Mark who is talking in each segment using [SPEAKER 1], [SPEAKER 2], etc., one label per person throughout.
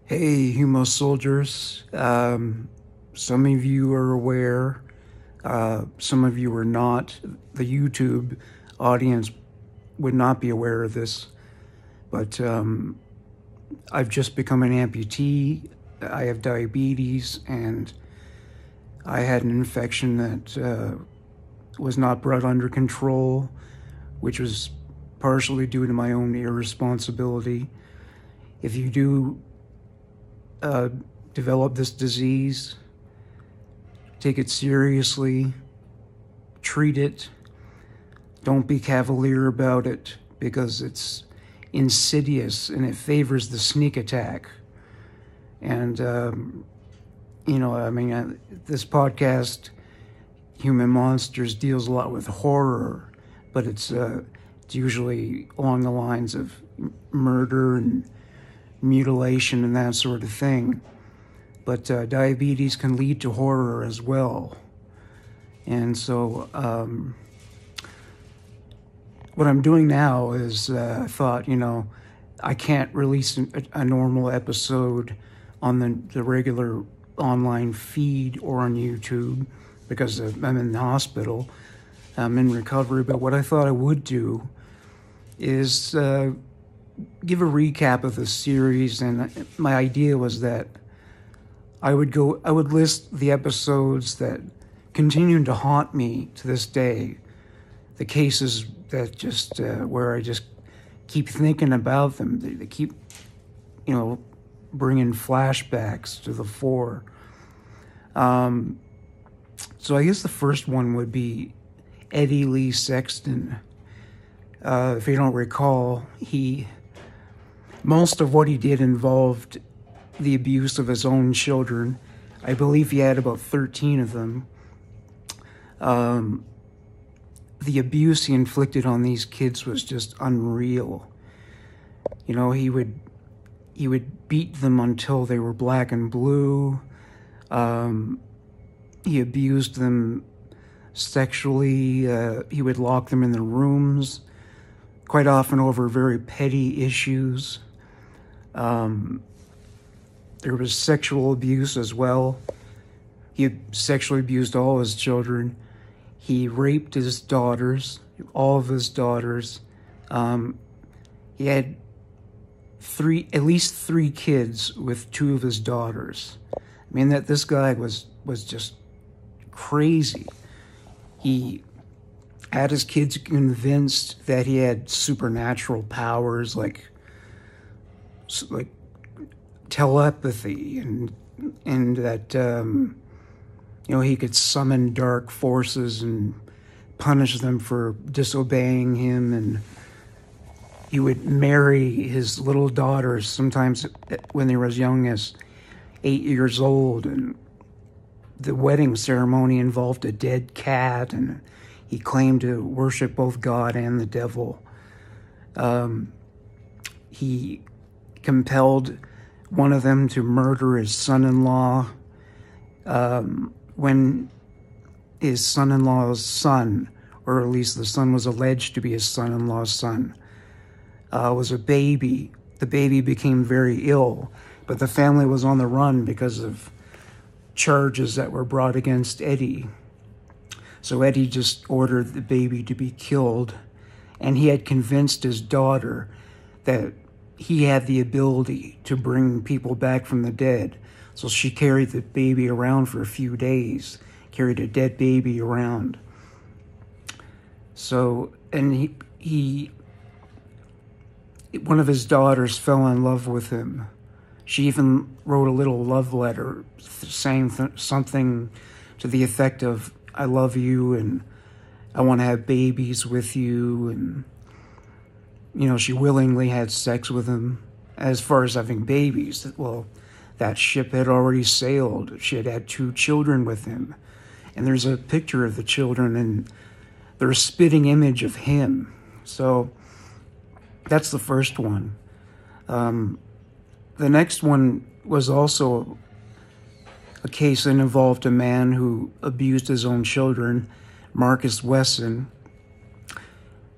[SPEAKER 1] Hey, Humo soldiers. Some of you are aware, some of you are not. The YouTube audience would not be aware of this, but I've just become an amputee. I have diabetes, and I had an infection that was not brought under control, which was partially due to my own irresponsibility. If you do develop this disease, take it seriously, treat it. Don't be cavalier about it because it's insidious and it favors the sneak attack. And, this podcast, Human Monsters, deals a lot with horror, but it's usually along the lines of murder and mutilation and that sort of thing. But diabetes can lead to horror as well. And so what I'm doing now is I thought, I can't release a normal episode on the regular online feed or on YouTube because I'm in the hospital. I'm in recovery. But what I thought I would do is give a recap of the series, and my idea was that I would list the episodes that continue to haunt me to this day, the cases that just where I just keep thinking about them. They keep, bringing flashbacks to the fore. So I guess the first one would be Eddie Lee Sexton. If you don't recall, most of what he did involved the abuse of his own children. I believe he had about 13 of them. The abuse he inflicted on these kids was just unreal. He would beat them until they were black and blue. He abused them sexually. He would lock them in their rooms, quite often over very petty issues. There was sexual abuse as well. He sexually abused all his children. He raped his daughters, all of his daughters. He had at least three kids with two of his daughters. I mean, this guy was just crazy. He had his kids convinced that he had supernatural powers like telepathy and that he could summon dark forces and punish them for disobeying him. And he would marry his little daughters sometimes when they were as young as 8 years old, and the wedding ceremony involved a dead cat, and he claimed to worship both God and the devil. He compelled one of them to murder his son-in-law. When his son-in-law's son, or at least the son was alleged to be his son-in-law's son, was a baby, the baby became very ill, but the family was on the run because of charges that were brought against Eddie. So Eddie just ordered the baby to be killed, and he had convinced his daughter that he had the ability to bring people back from the dead. So she carried the baby around for a few days, carried a dead baby around. So, and one of his daughters fell in love with him. She even wrote a little love letter saying something to the effect of, "I love you and I want to have babies with you." And, she willingly had sex with him. As far as having babies, well, that ship had already sailed. She had had 2 children with him. And there's a picture of the children, and they're a spitting image of him. So that's the first one. The next one was also a case that involved a man who abused his own children, Marcus Wesson.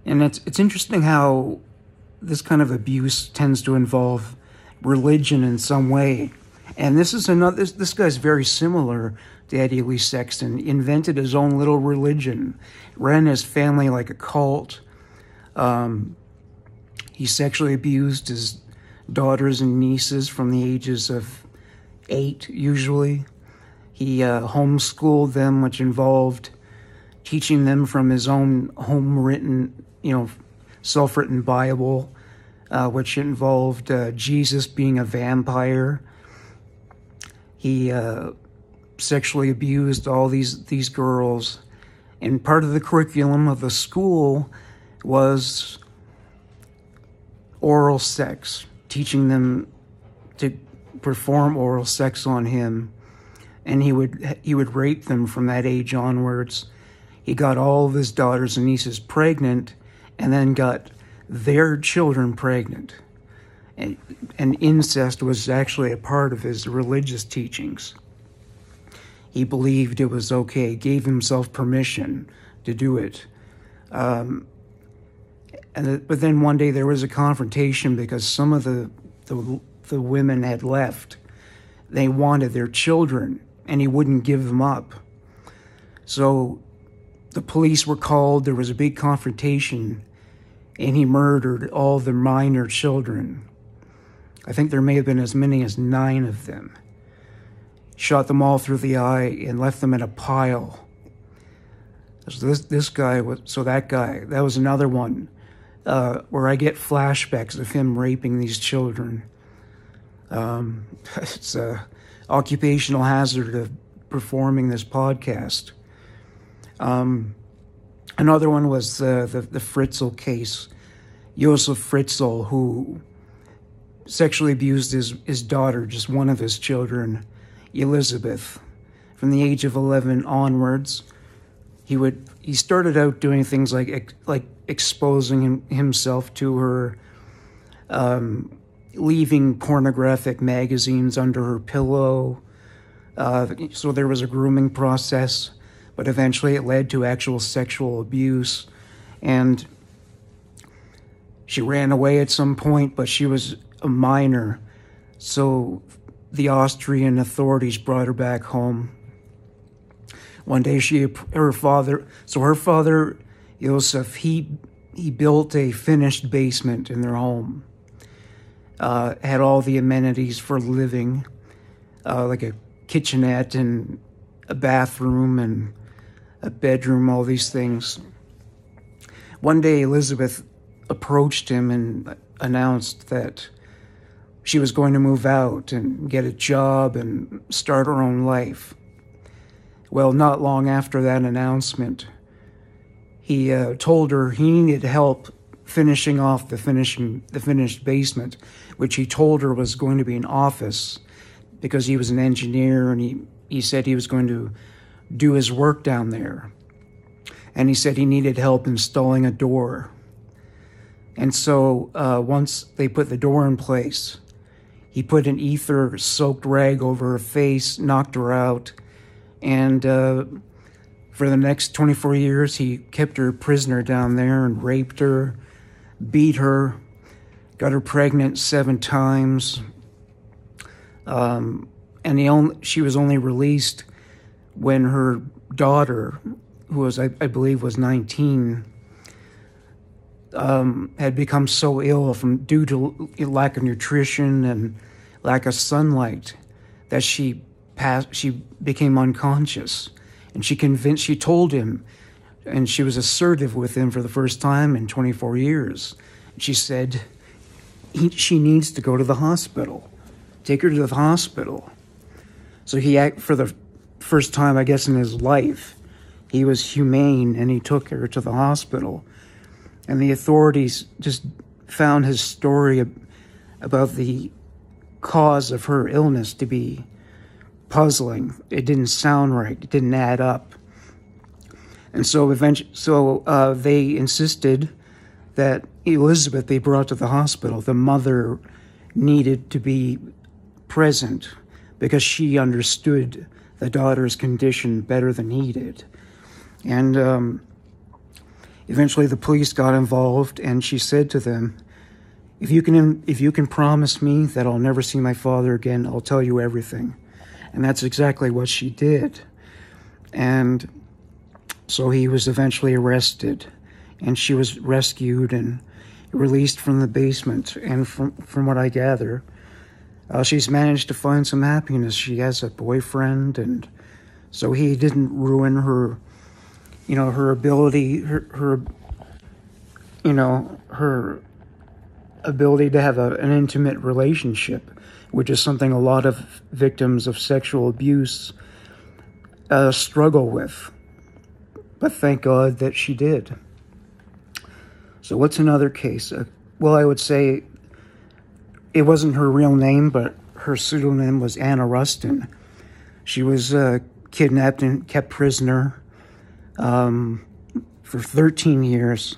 [SPEAKER 1] And it's interesting how this kind of abuse tends to involve religion in some way. And this is another. This guy's very similar to Eddie Lee Sexton. Invented his own little religion, ran his family like a cult. He sexually abused his daughters and nieces from the ages of 8, usually. He homeschooled them, which involved teaching them from his own home-written, self-written Bible, which involved Jesus being a vampire. He sexually abused all these girls, and part of the curriculum of the school was oral sex, teaching them to perform oral sex on him, and he would rape them from that age onwards. He got all of his daughters and nieces pregnant, and then got their children pregnant. And incest was actually a part of his religious teachings. He believed it was okay, gave himself permission to do it. But then one day there was a confrontation because some of the women had left. They wanted their children, and he wouldn't give them up. So the police were called. There was a big confrontation, and he murdered all the minor children. I think there may have been as many as 9 of them. Shot them all through the eye and left them in a pile. So that was another one where I get flashbacks of him raping these children. It's a occupational hazard of performing this podcast. Another one was the Fritzl case. Josef Fritzl, who sexually abused his daughter, just one of his children, Elizabeth, from the age of 11 onwards. He started out doing things like exposing himself to her, leaving pornographic magazines under her pillow. So there was a grooming process, but eventually it led to actual sexual abuse. And she ran away at some point, but she was a minor. So the Austrian authorities brought her back home. One day her father, Josef, he built a finished basement in their home. Had all the amenities for living, like a kitchenette and a bathroom and a bedroom, all these things. One day Elizabeth approached him and announced that she was going to move out and get a job and start her own life. Well, not long after that announcement, he told her he needed help finishing off the finished basement, which he told her was going to be an office because he was an engineer, and he said he was going to do his work down there. And he said he needed help installing a door. And so once they put the door in place, he put an ether-soaked rag over her face, knocked her out, and for the next 24 years, he kept her prisoner down there and raped her, beat her, got her pregnant 7 times, and she was only released when her daughter, who was I believe was 19, had become so ill due to lack of nutrition and lack of sunlight that she became unconscious. And she told him, and she was assertive with him for the first time in 24 years. She said she needs to go to the hospital. Take her to the hospital. So for the first time, I guess, in his life, he was humane, and he took her to the hospital. And the authorities just found his story about the cause of her illness to be puzzling. It didn't sound right. It didn't add up. And so they insisted that Elizabeth be brought to the hospital. The mother needed to be present because she understood the daughter's condition better than he did. And eventually the police got involved, and she said to them, if you can promise me that I'll never see my father again, I'll tell you everything. And that's exactly what she did. And so he was eventually arrested, and she was rescued and released from the basement. And from what I gather, she's managed to find some happiness. She has a boyfriend, and so he didn't ruin her, her ability, her ability to have an intimate relationship, which is something a lot of victims of sexual abuse struggle with. But thank God that she did. So what's another case? Well, I would say it wasn't her real name, but her pseudonym was Anna Rustin. She was kidnapped and kept prisoner for 13 years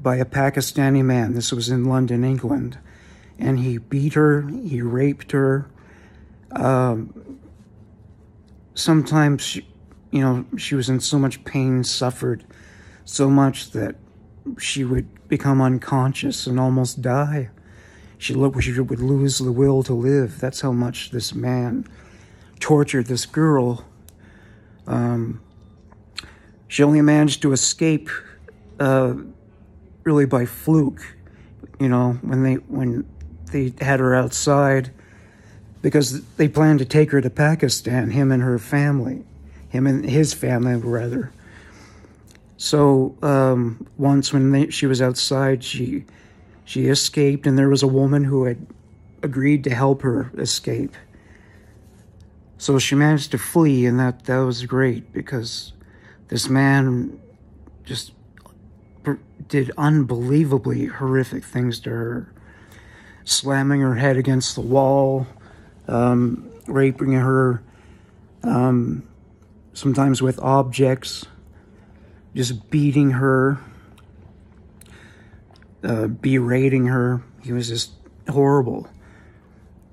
[SPEAKER 1] by a Pakistani man. This was in London, England. And he beat her, he raped her. Sometimes, she was in so much pain, suffered so much that she would become unconscious and almost die. She would lose the will to live. That's how much this man tortured this girl. She only managed to escape really by fluke, when they had her outside, because they planned to take her to Pakistan, him and his family, rather. So once when she was outside, she escaped, and there was a woman who had agreed to help her escape. So she managed to flee, and that was great, because this man just did unbelievably horrific things to her, slamming her head against the wall, raping her, sometimes with objects, just beating her, berating her. He was just horrible.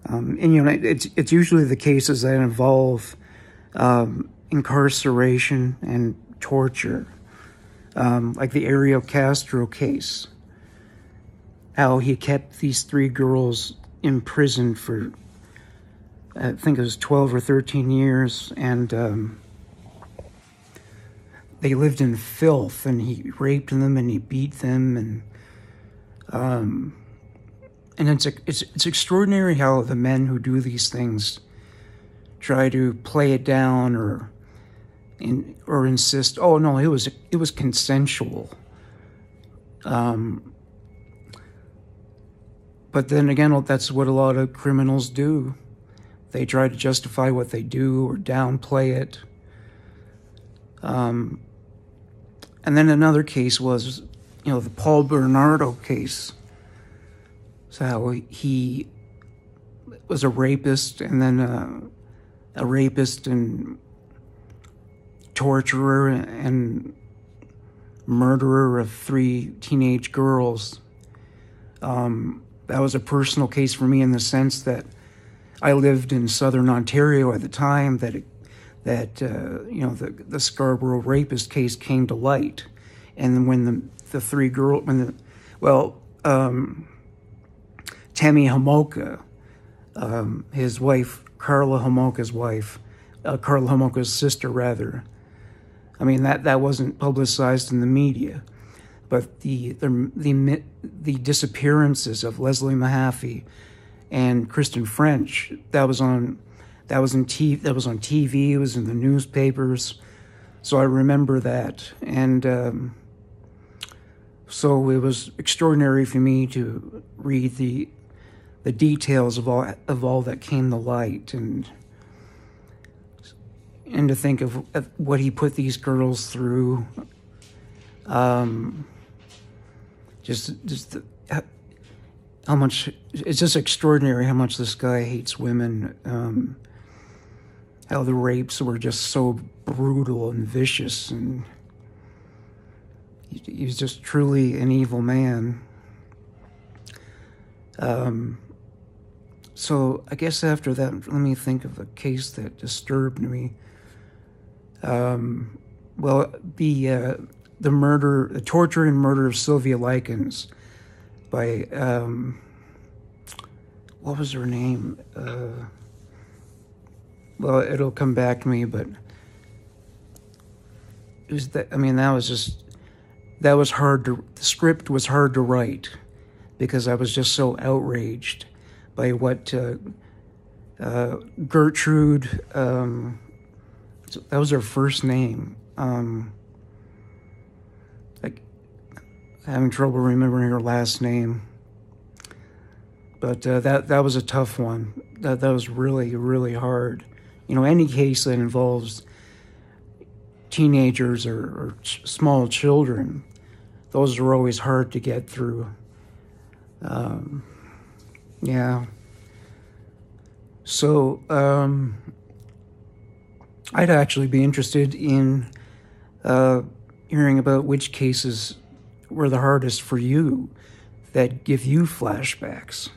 [SPEAKER 1] And it's usually the cases that involve incarceration and torture, like the Ariel Castro case, how he kept these 3 girls in prison for, I think it was 12 or 13 years, and they lived in filth, and he raped them and he beat them, and it's extraordinary how the men who do these things try to play it down or insist, oh no, it was consensual. But then again, that's what a lot of criminals do. They try to justify what they do or downplay it. And then another case was, the Paul Bernardo case. So he was a rapist, and then a rapist and torturer and murderer of 3 teenage girls. That was a personal case for me in the sense that I lived in southern Ontario at the time that the Scarborough rapist case came to light. And when the 3 girls, Temi Homoka, his wife, Karla Homoka's wife, Karla Homoka's sister, rather. I mean, that wasn't publicized in the media, but the disappearances of Leslie Mahaffey and Kristen French, that was on TV, it was in the newspapers. So I remember that, and so it was extraordinary for me to read the details of all that came to light, and to think of what he put these girls through. How much, it's just extraordinary how much this guy hates women, how the rapes were just so brutal and vicious, and he's just truly an evil man. So I guess after that, let me think of a case that disturbed me. Well, the torture and murder of Sylvia Likens by what was her name? Well, it'll come back to me, but it was that. I mean, that was hard to. The script was hard to write because I was just so outraged by what Gertrude. That was her first name. Like, having trouble remembering her last name. But that was a tough one. That was really, really hard. You know, any case that involves teenagers or small children, those are always hard to get through. Yeah. So, I'd actually be interested in hearing about which cases were the hardest for you, that give you flashbacks.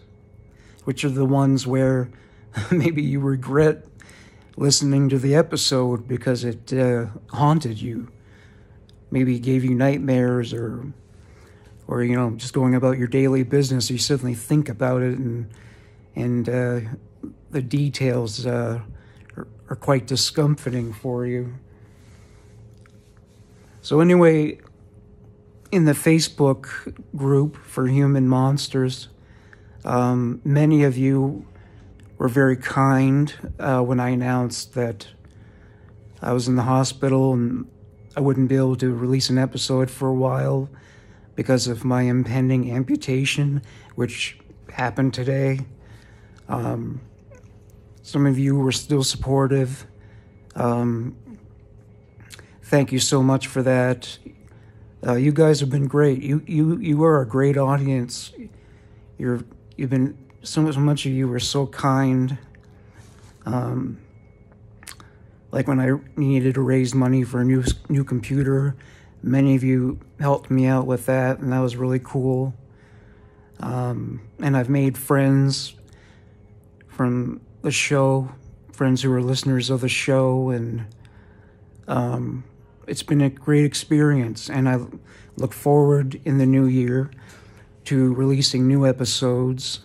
[SPEAKER 1] Which are the ones where maybe you regret listening to the episode because it haunted you. Maybe gave you nightmares, or you know, just going about your daily business, you suddenly think about it, and the details are quite discomforting for you. So anyway, in the Facebook group for Human Monsters, many of you were very kind when I announced that I was in the hospital and I wouldn't be able to release an episode for a while because of my impending amputation, which happened today. Some of you were still supportive. Thank you so much for that. You guys have been great. You are a great audience. You've been so much of you were so kind. Like when I needed to raise money for a new computer, many of you helped me out with that, and that was really cool. And I've made friends from the show, friends who are listeners of the show, and it's been a great experience. And I look forward in the new year to releasing new episodes,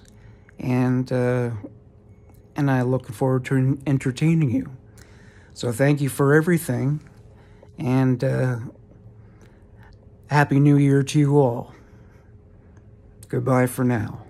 [SPEAKER 1] and I look forward to entertaining you. So thank you for everything, and Happy New Year to you all. Goodbye for now.